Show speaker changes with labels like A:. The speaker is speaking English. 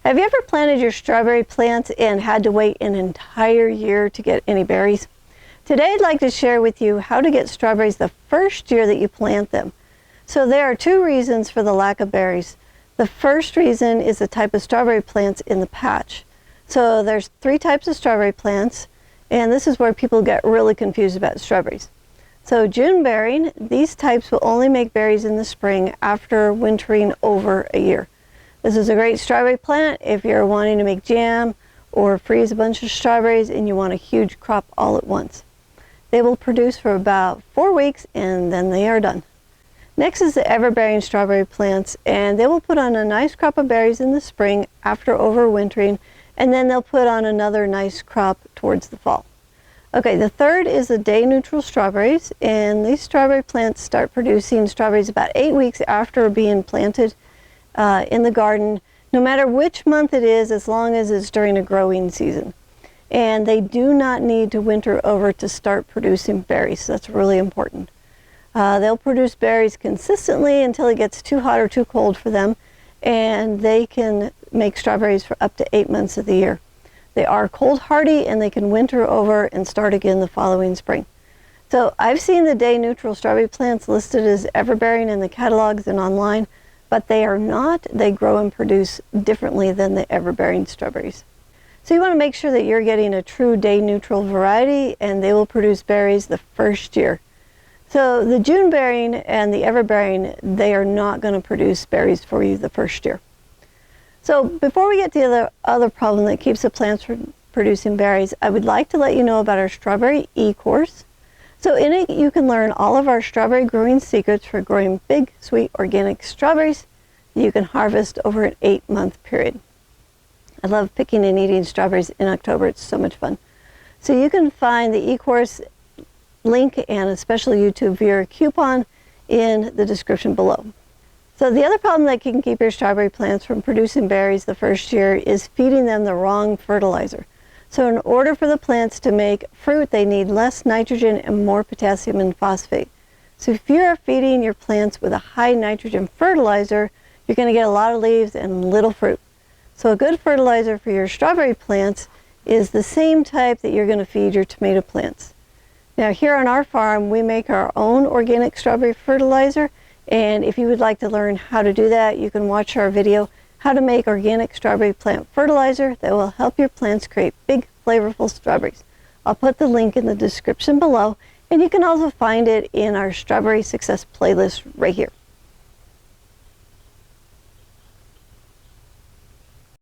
A: Have you ever planted your strawberry plants and had to wait an entire year to get any berries? Today I'd like to share with you how to get strawberries the first year that you plant them. So there are two reasons for the lack of berries. The first reason is the type of strawberry plants in the patch. So there's three types of strawberry plants, and this is where people get really confused about strawberries. So June bearing, these types will only make berries in the spring after wintering over a year. This is a great strawberry plant if you're wanting to make jam or freeze a bunch of strawberries and you want a huge crop all at once. They will produce for about 4 weeks and then they are done. Next is the everbearing strawberry plants, and they will put on a nice crop of berries in the spring after overwintering, and then they'll put on another nice crop towards the fall. Okay, the third is the day neutral strawberries, and these strawberry plants start producing strawberries about 8 weeks after being planted in the garden, no matter which month it is, as long as it's during a growing season. And they do not need to winter over to start producing berries, so that's really important. They'll produce berries consistently until it gets too hot or too cold for them, and they can make strawberries for up to 8 months of the year. They are cold hardy and they can winter over and start again the following spring. So I've seen the day neutral strawberry plants listed as everbearing in the catalogs and online, but they are not. They grow and produce differently than the everbearing strawberries. So you want to make sure that you're getting a true day neutral variety, and they will produce berries the first year. So the June bearing and the everbearing, they are not going to produce berries for you the first year. So before we get to the other problem that keeps the plants from producing berries, I would like to let you know about our strawberry e-course. So in it you can learn all of our strawberry growing secrets for growing big, sweet, organic strawberries that you can harvest over an 8-month period. I love picking and eating strawberries in October. It's so much fun. So you can find the e-course link and a special YouTube viewer coupon in the description below. So the other problem that can keep your strawberry plants from producing berries the first year is feeding them the wrong fertilizer. So in order for the plants to make fruit, they need less nitrogen and more potassium and phosphate. So if you're feeding your plants with a high nitrogen fertilizer, you're going to get a lot of leaves and little fruit. So a good fertilizer for your strawberry plants is the same type that you're going to feed your tomato plants. Now here on our farm, we make our own organic strawberry fertilizer, and if you would like to learn how to do that, you can watch our video, How to Make Organic Strawberry Plant Fertilizer, that will help your plants create big, flavorful strawberries. I'll put the link in the description below, and you can also find it in our Strawberry Success playlist right here.